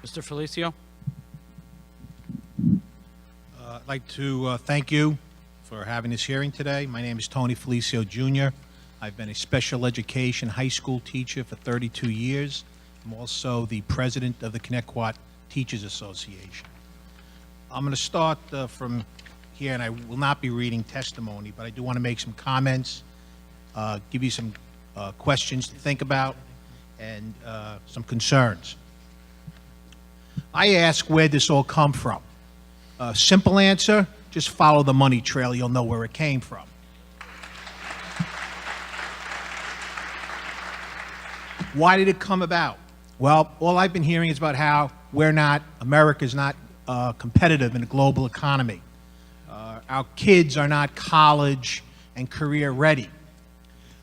Mr. Felicio? I'd like to thank you for having this hearing today. My name is Tony Felicio, Jr. I've been a special education high school teacher for 32 years. I'm also the president of the Connetquot Teachers Association. I'm going to start from here, and I will not be reading testimony, but I do want to make some comments, give you some questions to think about, and some concerns. I ask where this all come from. Simple answer, just follow the money trail. You'll know where it came from. Why did it come about? Well, all I've been hearing is about how America's not competitive in a global economy. Our kids are not college and career ready.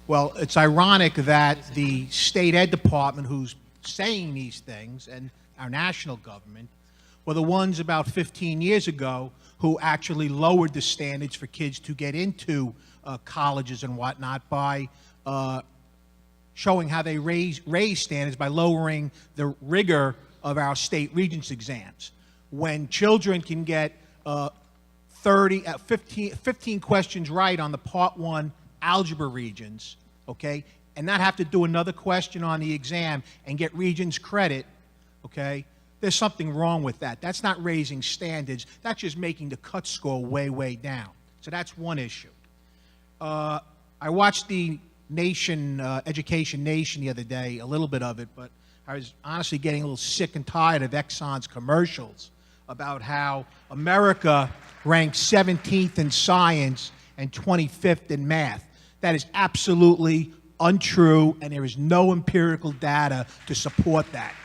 Well, it's ironic that the state ed department who's saying these things, and our national government, were the ones about 15 years ago who actually lowered the standards for kids to get into colleges and whatnot by showing how they raise standards by lowering the rigor of our state regents exams. When children can get 15 questions right on the Part 1 algebra regions, okay, and not have to do another question on the exam and get regents credit, okay, there's something wrong with that. That's not raising standards. That's just making the cut score way, way down. So that's one issue. I watched the Education Nation the other day, a little bit of it, but I was honestly getting a little sick and tired of Exxon's commercials about how America ranks 17th in science and 25th in math. That is absolutely untrue, and there is no empirical data to support that.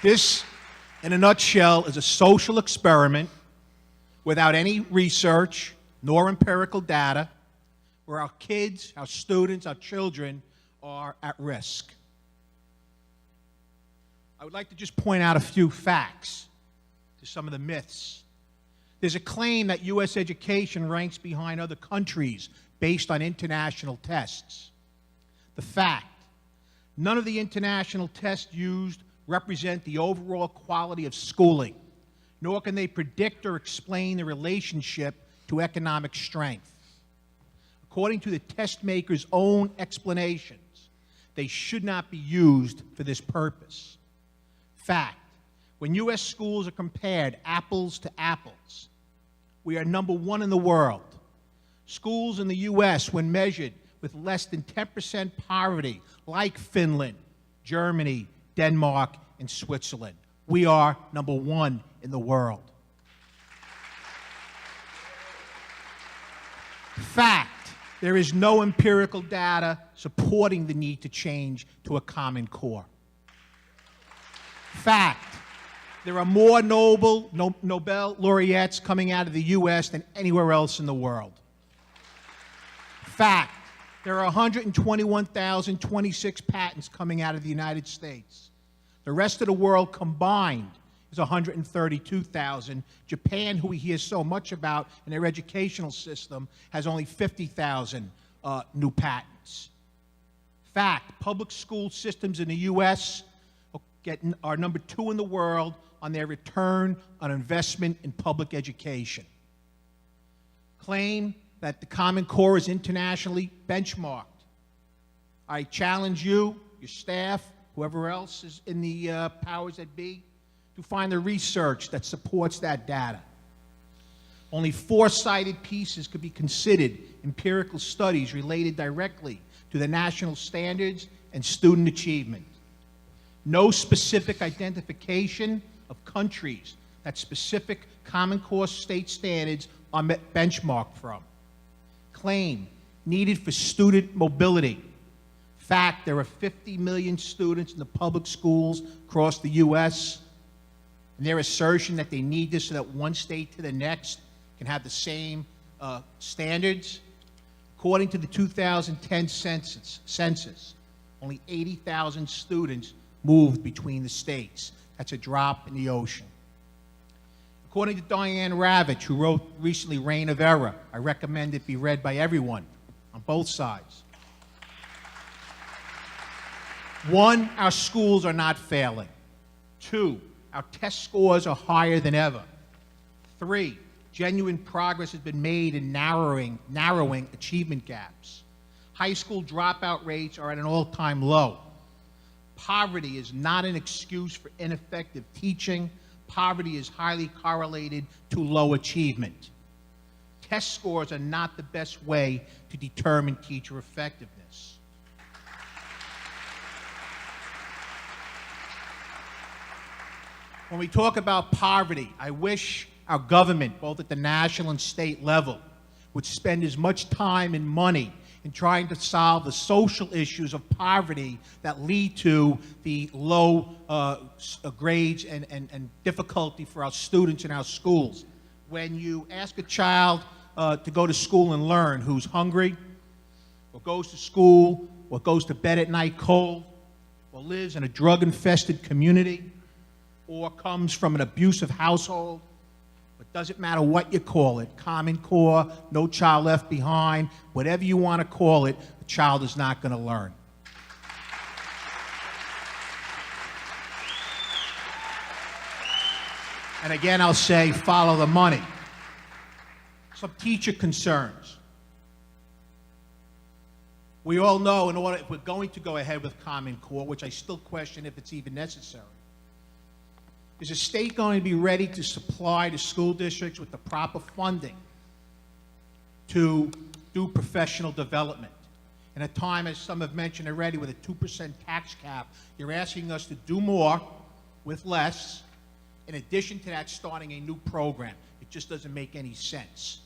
This, in a nutshell, is a social experiment without any research nor empirical data, where our kids, our students, our children are at risk. I would like to just point out a few facts to some of the myths. There's a claim that U.S. education ranks behind other countries based on international tests. The fact, none of the international tests used represent the overall quality of schooling, nor can they predict or explain the relationship to economic strength. According to the test makers' own explanations, they should not be used for this purpose. Fact, when U.S. schools are compared apples to apples, we are number 1 in the world. Schools in the U.S., when measured with less than 10% poverty, like Finland, Germany, Denmark, and Switzerland. We are number 1 in the world. Fact, there is no empirical data supporting the need to change to a common core. Fact, there are more Nobel laureates coming out of the U.S. than anywhere else in the world. Fact, there are 121,026 patents coming out of the United States. The rest of the world combined is 132,000. Japan, who we hear so much about in their educational system, has only 50,000 new patents. Fact, public school systems in the U.S. are number 2 in the world on their return on investment in public education. Claim that the Common Core is internationally benchmarked. I challenge you, your staff, whoever else is in the powers that be, to find the research that supports that data. Only 4 cited pieces could be considered empirical studies related directly to the national standards and student achievement. No specific identification of countries that specific Common Core state standards are benchmarked from. Claim needed for student mobility. Fact, there are 50 million students in the public schools across the U.S., and their assertion that they need this so that one state to the next can have the same standards. According to the 2010 census, only 80,000 students moved between the states. That's a drop in the ocean. According to Diane Ravitch, who wrote recently Reign of Error, I recommend it be read by everyone on both sides. One, our schools are not failing. Two, our test scores are higher than ever. Three, genuine progress has been made in narrowing achievement gaps. High school dropout rates are at an all-time low. Poverty is not an excuse for ineffective teaching. Poverty is highly correlated to low achievement. Test scores are not the best way to determine teacher effectiveness. When we talk about poverty, I wish our government, both at the national and state level, would spend as much time and money in trying to solve the social issues of poverty that lead to the low grades and difficulty for our students in our schools. When you ask a child to go to school and learn who's hungry, or goes to school, or goes to bed at night cold, or lives in a drug-infested community, or comes from an abusive household, but doesn't matter what you call it, Common Core, No Child Left Behind, whatever you want to call it, the child is not going to learn. And again, I'll say, follow the money. Some teacher concerns. We all know if we're going to go ahead with Common Core, which I still question if it's even necessary, is the state going to be ready to supply the school districts with the proper funding to do professional development? In a time, as some have mentioned already, with a 2% tax cap, you're asking us to do more with less, in addition to that, starting a new program. It just doesn't make any sense.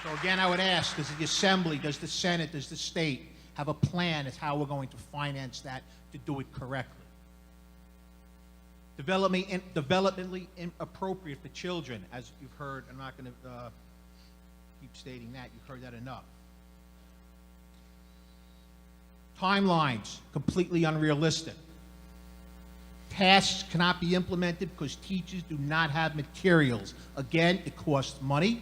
So again, I would ask, does the Assembly, does the Senate, does the state have a plan as how we're going to finance that to do it correctly? Developmentally inappropriate for children, as you've heard. I'm not going to keep stating that. You've heard that enough. Timelines, completely unrealistic. Tasks cannot be implemented because teachers do not have materials. Again, it costs money.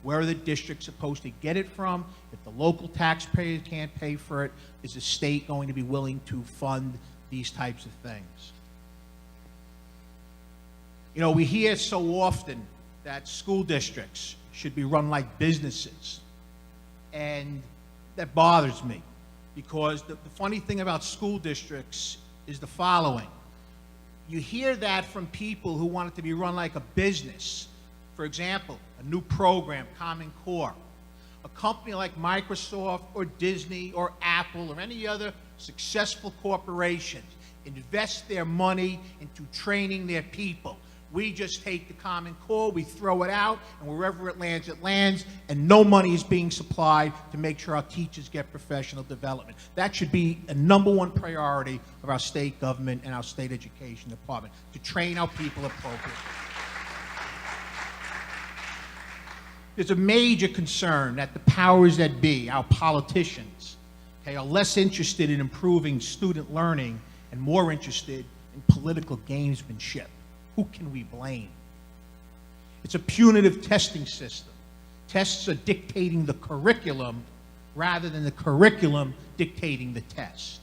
Where are the districts supposed to get it from? If the local taxpayers can't pay for it, is the state going to be willing to fund these types of things? You know, we hear so often that school districts should be run like businesses, and that bothers me, because the funny thing about school districts is the following. You hear that from people who want it to be run like a business. For example, a new program, Common Core. A company like Microsoft or Disney or Apple or any other successful corporations invest their money into training their people. We just take the Common Core, we throw it out, and wherever it lands, and no money is being supplied to make sure our teachers get professional development. That should be a #1 priority of our state government and our state education department, to train our people appropriately. There's a major concern that the powers that be, our politicians, okay, are less interested in improving student learning and more interested in political gamesmanship. Who can we blame? It's a punitive testing system. Tests are dictating the curriculum rather than the curriculum dictating the test.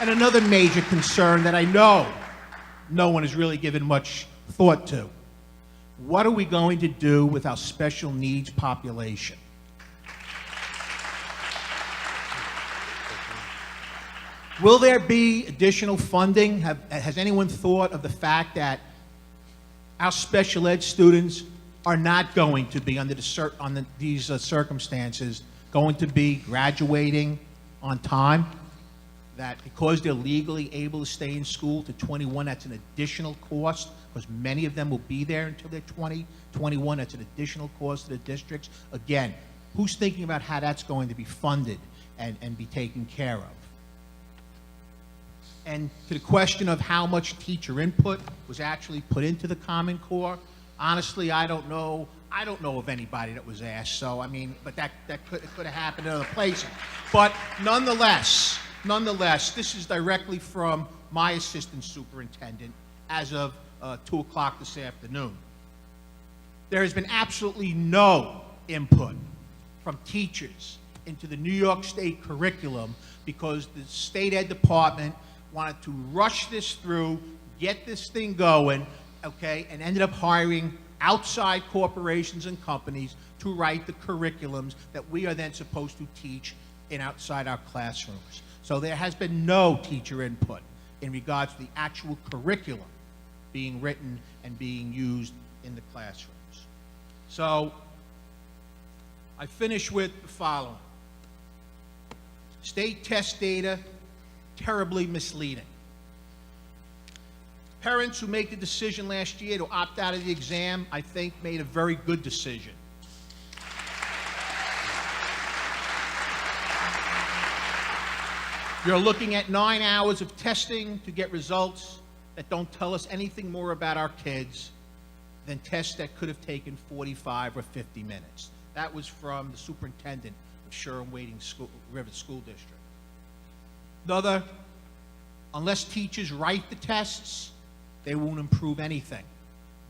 And another major concern that I know no one has really given much thought to. What are we going to do with our special needs population? Will there be additional funding? Has anyone thought of the fact that our special ed students are not going to be, under these circumstances, going to be graduating on time? That because they're legally able to stay in school to 21, that's an additional cost, because many of them will be there until they're 20, 21, that's an additional cost to the districts. Again, who's thinking about how that's going to be funded and be taken care of? And to the question of how much teacher input was actually put into the Common Core, honestly, I don't know of anybody that was asked. So, I mean, but that could have happened in other places. But nonetheless, this is directly from my assistant superintendent as of 2 o'clock this afternoon. There has been absolutely no input from teachers into the New York State curriculum because the state ed department wanted to rush this through, get this thing going, okay, and ended up hiring outside corporations and companies to write the curriculums that we are then supposed to teach outside our classrooms. So there has been no teacher input in regards to the actual curriculum being written and being used in the classrooms. So I finish with the following. State test data, terribly misleading. Parents who make the decision last year to opt out of the exam, I think, made a very good decision. You're looking at 9 hours of testing to get results that don't tell us anything more about our kids than tests that could have taken 45 or 50 minutes. That was from the superintendent of Sherwin-Wading River School District. Another, unless teachers write the tests, they won't improve anything.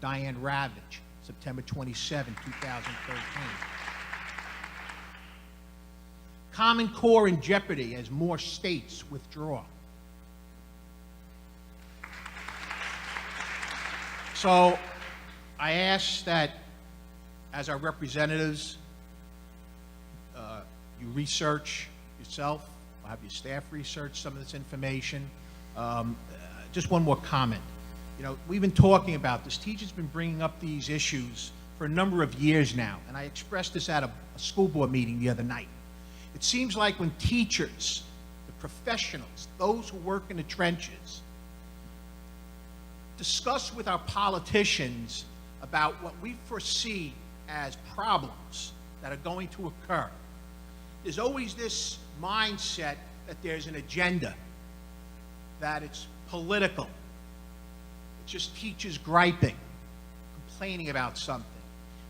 Diane Ravitch, September 27, 2013. Common Core in jeopardy as more states withdraw. So I ask that as our representatives, you research yourself, I'll have your staff research some of this information. Just one more comment. You know, we've been talking about this. Teachers have been bringing up these issues for a number of years now, and I expressed this at a school board meeting the other night. It seems like when teachers, the professionals, those who work in the trenches, discuss with our politicians about what we foresee as problems that are going to occur, there's always this mindset that there's an agenda, that it's political. It's just teachers griping, complaining about something.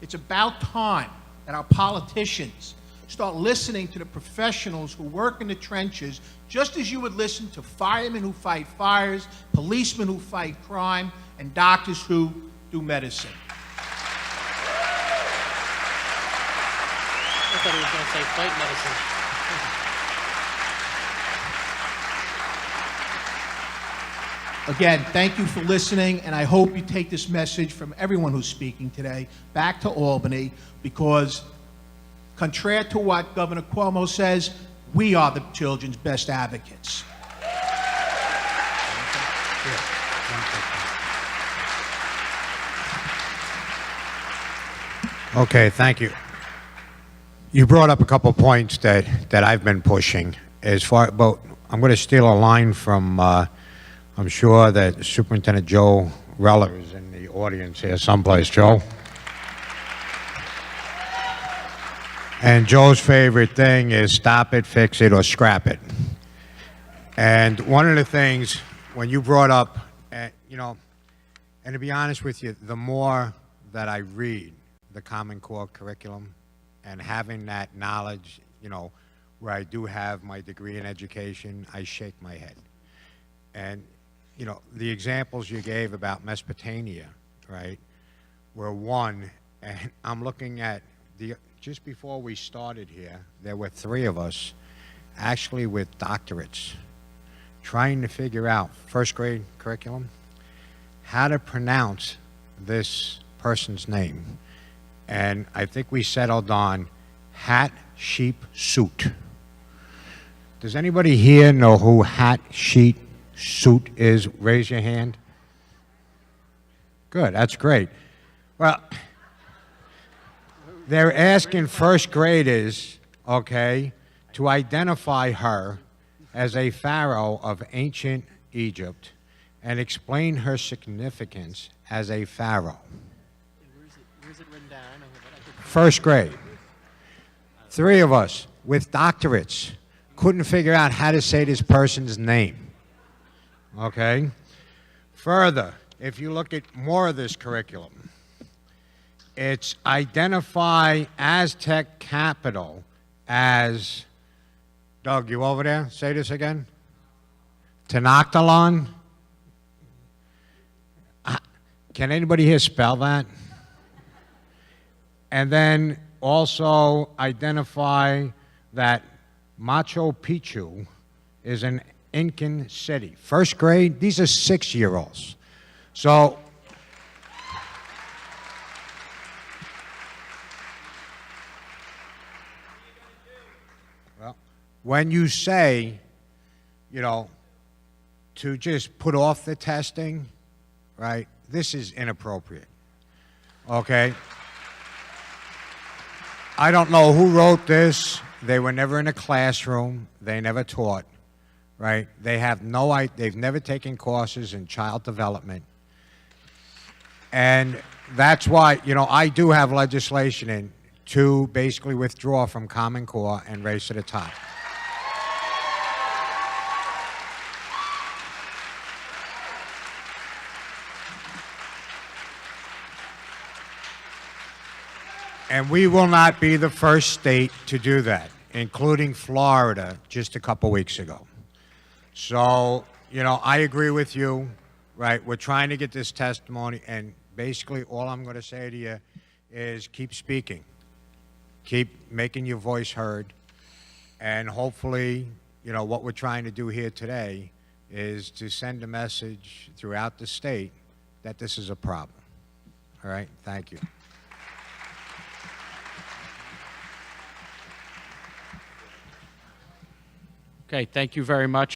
It's about time that our politicians start listening to the professionals who work in the trenches, just as you would listen to firemen who fight fires, policemen who fight crime, and doctors who do medicine. I thought he was going to say fight medicine. Again, thank you for listening, and I hope you take this message from everyone who's speaking today back to Albany, because contrary to what Governor Cuomo says, we are the children's best advocates. Okay, thank you. You brought up a couple points that I've been pushing. But I'm going to steal a line from, I'm sure that Superintendent Joe Reller is in the audience here someplace. Joe? And Joe's favorite thing is stop it, fix it, or scrap it. And one of the things, when you brought up, you know, and to be honest with you, the more that I read the Common Core curriculum and having that knowledge, you know, where I do have my degree in education, I shake my head. And, you know, the examples you gave about Mesopotamia, right, were one, and I'm looking at just before we started here, there were 3 of us actually with doctorates trying to figure out, first grade curriculum, how to pronounce this person's name. And I think we settled on hat, sheep, suit. Does anybody here know who hat, sheep, suit is? Raise your hand. Good, that's great. Well, they're asking first graders, okay, to identify her as a pharaoh of ancient Egypt and explain her significance as a pharaoh. Where's it written down? I know that. First grade. 3 of us with doctorates couldn't figure out how to say this person's name. Okay? Further, if you look at more of this curriculum, it's identify Aztec capital as, Doug, you over there? Say this again. Tenochtitlan? Can anybody here spell that? And then also identify that Machu Picchu is an Incan city. First grade, these are 6-year-olds. So, well, when you say, you know, to just put off the testing, right, this is inappropriate, okay? I don't know who wrote this. They were never in a classroom. They never taught, right? They have no idea. They've never taken courses in child development. And that's why, you know, I do have legislation in to basically withdraw from Common Core and race to the top. And we will not be the first state to do that, including Florida just a couple weeks ago. So, you know, I agree with you, right? We're trying to get this testimony, and basically all I'm going to say to you is keep speaking. Keep making your voice heard. And hopefully, you know, what we're trying to do here today is to send a message throughout the state that this is a problem. All right? Thank you. Okay, thank you very much.